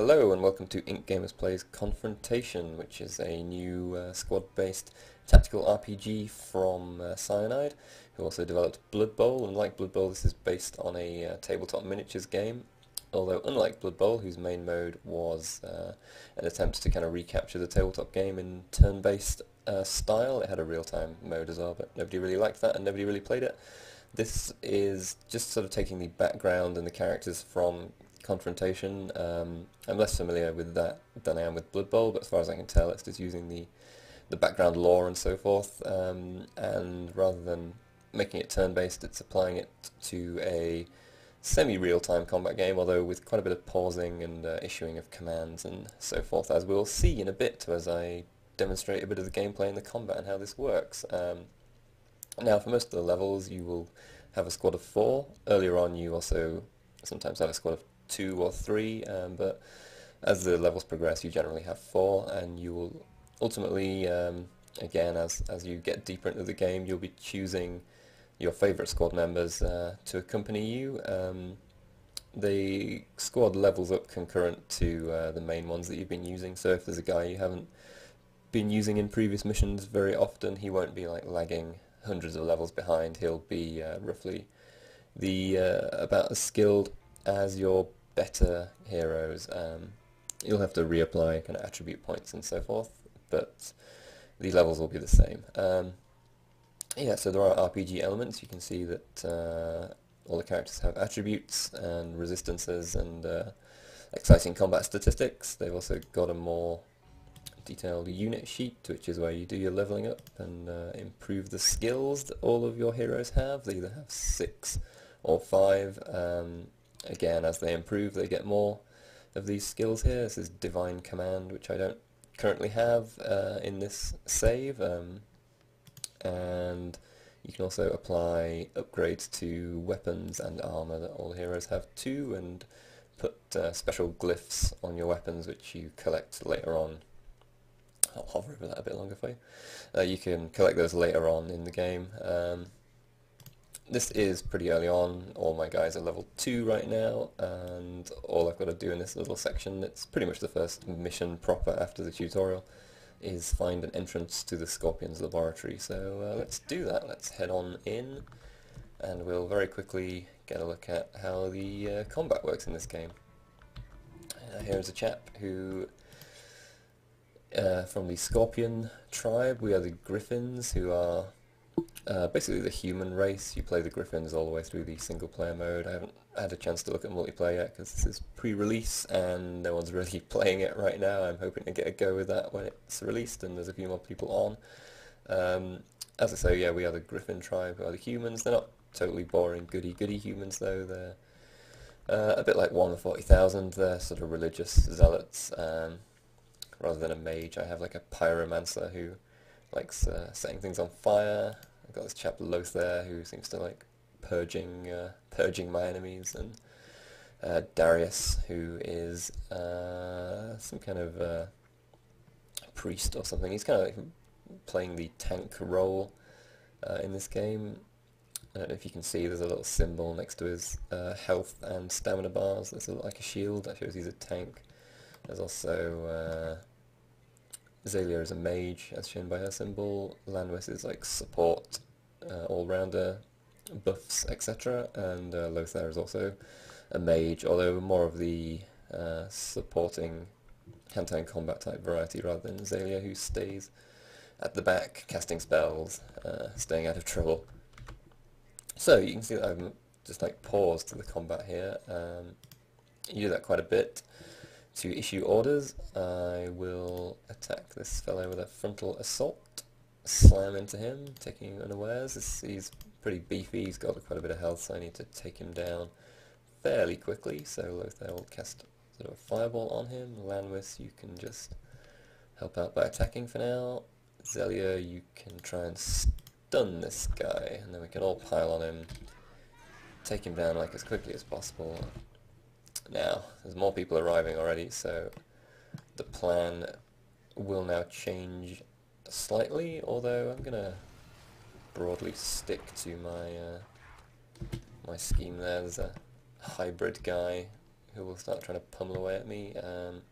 Hello and welcome to IncGamers Plays Confrontation, which is a new squad-based tactical RPG from Cyanide, who also developed Blood Bowl. And like Blood Bowl, this is based on a tabletop miniatures game, although unlike Blood Bowl, whose main mode was an attempt to kind of recapture the tabletop game in turn-based style. It had a real-time mode as well, but nobody really liked that and nobody really played it. This is just sort of taking the background and the characters from Confrontation. I'm less familiar with that than I am with Blood Bowl, but as far as I can tell, it's just using the background lore and so forth, and rather than making it turn-based, it's applying it to a semi-real-time combat game, although with quite a bit of pausing and issuing of commands and so forth, as we'll see in a bit as I demonstrate a bit of the gameplay and the combat and how this works. Now, for most of the levels, you will have a squad of 4. Earlier on, you also sometimes have a squad of 2 or 3, but as the levels progress, you generally have 4, and you will ultimately, again, as you get deeper into the game, you'll be choosing your favourite squad members to accompany you. The squad levels up concurrent to the main ones that you've been using, so if there's a guy you haven't been using in previous missions very often, he won't be like lagging hundreds of levels behind. He'll be roughly about as skilled as your better heroes. You'll have to reapply kind of attribute points and so forth, but the levels will be the same. Yeah, so there are RPG elements. You can see that all the characters have attributes and resistances and exciting combat statistics. They've also got a more detailed unit sheet, which is where you do your leveling up and improve the skills that all of your heroes have. They either have 6 or 5. Again, as they improve, they get more of these skills here. This is Divine Command, which I don't currently have in this save. And you can also apply upgrades to weapons and armor that all heroes have too, and put special glyphs on your weapons, which you collect later on. I'll hover over that a bit longer for you. You can collect those later on in the game. This is pretty early on. All my guys are level 2 right now, and all I've got to do in this little section, it's pretty much the first mission proper after the tutorial, is find an entrance to the Scorpion's laboratory. So let's do that. Let's head on in, and we'll very quickly get a look at how the combat works in this game. Here's a chap who from the Scorpion tribe. We are the Griffins, who are basically the human race. You play the Griffins all the way through the single player mode. I haven't had a chance to look at multiplayer yet because this is pre-release and no one's really playing it right now. I'm hoping to get a go with that when it's released and there's a few more people on. As I say, yeah, we are the Griffin tribe, who are the humans. They're not totally boring goody-goody humans though. They're a bit like Warhammer 40,000. They're sort of religious zealots. Rather than a mage, I have like a pyromancer who likes setting things on fire. I've got this chap Lothar who seems to like purging my enemies, and Darius, who is some kind of priest or something. He's kind of like playing the tank role in this game. I don't know if you can see, there's a little symbol next to his health and stamina bars. There's like a shield that shows he's a tank. There's also Zalia is a mage, as shown by her symbol. Lanwis is like support, all-rounder, buffs, etc. And Lothar is also a mage, although more of the supporting hand-to-hand combat type variety rather than Zalia, who stays at the back, casting spells, staying out of trouble. So you can see that I've just like paused to the combat here. You do that quite a bit. To issue orders, I will attack this fellow with a frontal assault, slam into him, taking him unawares. He's pretty beefy, he's got quite a bit of health, so I need to take him down fairly quickly. So Lothar will cast sort of a fireball on him. Lanwis, you can just help out by attacking for now. Zelia, you can try and stun this guy, and then we can all pile on him, take him down like as quickly as possible. Now, there's more people arriving already, so the plan will now change slightly, although I'm going to broadly stick to my my scheme there. There's a hybrid guy who will start trying to pummel away at me. I'm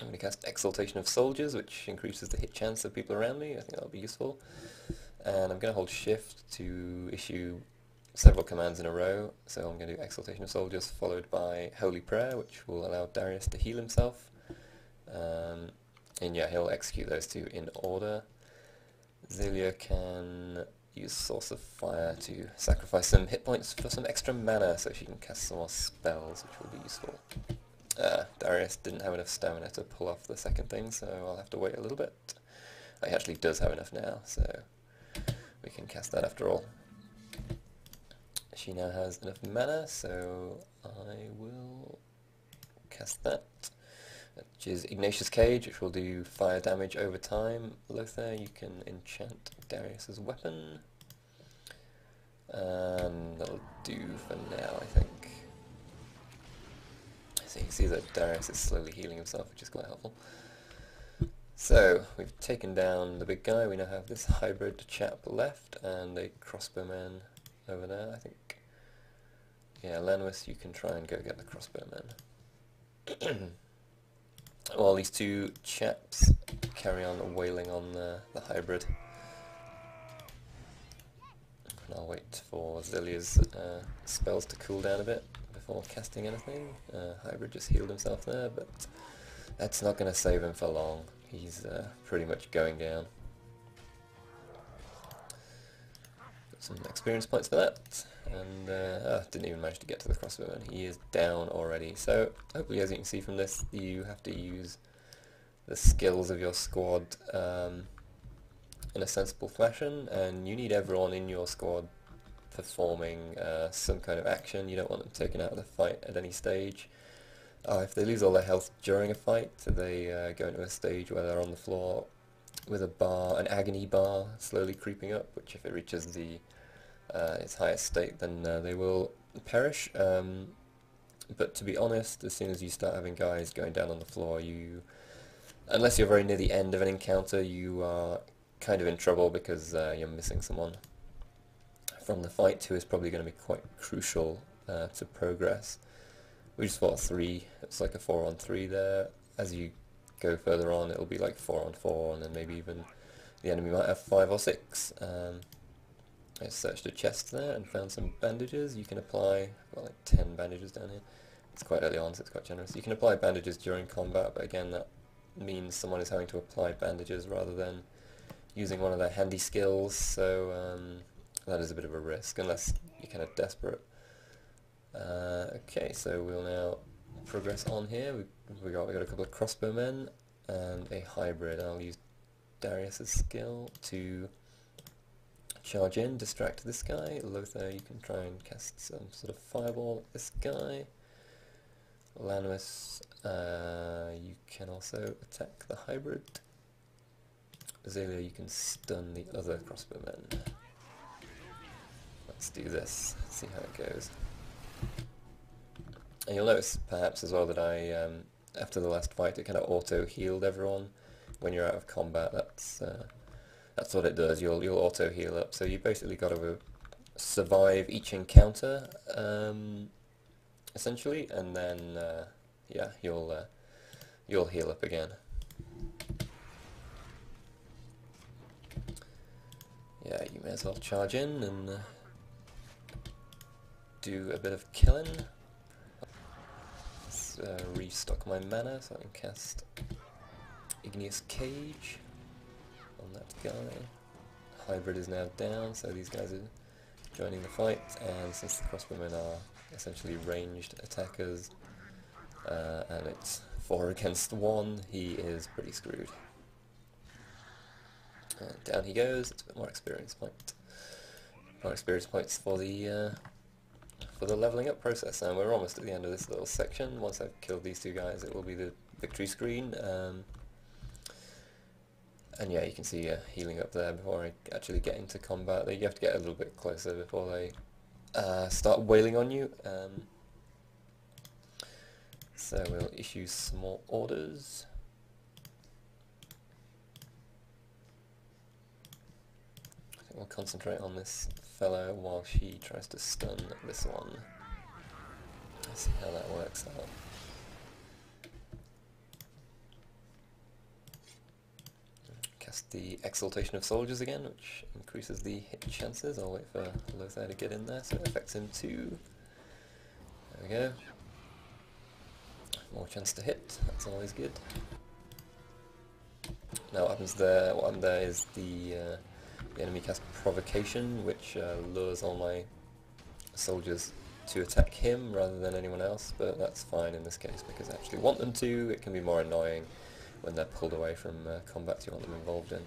going to cast Exaltation of Soldiers, which increases the hit chance of people around me. I think that'll be useful. And I'm going to hold Shift to issue several commands in a row. So I'm going to do Exaltation of Soldiers followed by Holy Prayer, which will allow Darius to heal himself. And yeah, he'll execute those two in order. Zelia can use Source of Fire to sacrifice some hit points for some extra mana so she can cast some more spells, which will be useful. Darius didn't have enough stamina to pull off the second thing, so I'll have to wait a little bit. He actually does have enough now, so we can cast that after all. She now has enough mana, so I will cast that, which is Ignatius Cage, which will do fire damage over time. Lothar, you can enchant Darius's weapon, and that'll do for now, I think. So you can see that Darius is slowly healing himself, which is quite helpful. So, we've taken down the big guy. We now have this hybrid chap left, and a crossbowman over there, I think. Yeah, Lanwis, you can try and go get the crossbowman. While these two chaps carry on wailing on the hybrid. And I'll wait for Zelia's spells to cool down a bit before casting anything. Hybrid just healed himself there, but that's not going to save him for long. He's pretty much going down. Got some experience points for that, and didn't even manage to get to the crossbowman. He is down already. So hopefully, as you can see from this, you have to use the skills of your squad in a sensible fashion, and you need everyone in your squad performing some kind of action. You don't want them taken out of the fight at any stage. If they lose all their health during a fight, they go into a stage where they're on the floor with a bar, an agony bar, slowly creeping up, which if it reaches its highest state, then they will perish. But to be honest, as soon as you start having guys going down on the floor, unless you're very near the end of an encounter, you are kind of in trouble because you're missing someone from the fight who is probably going to be quite crucial to progress. We just fought 3, it's like a 4-on-3 there. As you go further on, it'll be like 4-on-4, and then maybe even the enemy might have 5 or 6. I searched a chest there and found some bandages. You can apply, I've got like 10 bandages down here. It's quite early on, so it's quite generous. You can apply bandages during combat, but again, that means someone is having to apply bandages rather than using one of their handy skills, so that is a bit of a risk, unless you're kind of desperate. Okay, so we'll now progress on here. We got a couple of crossbowmen and a hybrid. I'll use Darius's skill to charge in, distract this guy. Lothar, you can try and cast some sort of fireball at this guy. Lanwis, you can also attack the hybrid. Zelia, you can stun the other crossbowmen. Let's do this, see how it goes. And you'll notice perhaps as well that I, after the last fight, it kind of auto-healed everyone. When you're out of combat, that's what it does. You'll auto-heal up. So you basically got to survive each encounter, essentially, and then yeah, you'll heal up again. Yeah, you may as well charge in and do a bit of killing. Let's restock my mana so I can cast Igneous Cage on that guy. Hybrid is now down, so these guys are joining the fight, and since the crossbowmen are essentially ranged attackers, and it's 4 against 1, he is pretty screwed. Down he goes. It's a bit more experience point. More experience points for the leveling up process, and we're almost at the end of this little section. Once I've killed these 2 guys, it will be the victory screen. And yeah, you can see healing up there before I actually get into combat. You have to get a little bit closer before they start wailing on you. So we'll issue small orders. I think we'll concentrate on this fellow while she tries to stun this one. Let's see how that works out. Cast the Exaltation of Soldiers again, which increases the hit chances. I'll wait for Lothar to get in there, so it affects him too. There we go. More chance to hit, that's always good. Now what happens there, is the enemy casts Provocation, which lures all my soldiers to attack him rather than anyone else, but that's fine in this case because I actually want them to. It can be more annoying when they're pulled away from combats you want them involved in.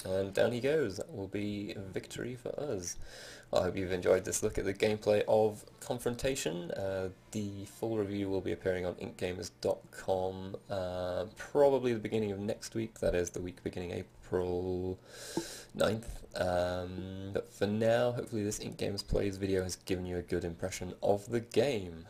And down he goes. That will be a victory for us. I hope you've enjoyed this look at the gameplay of Confrontation. The full review will be appearing on IncGamers.com probably the beginning of next week, that is the week beginning April 9th. But for now, hopefully this IncGamers Plays video has given you a good impression of the game.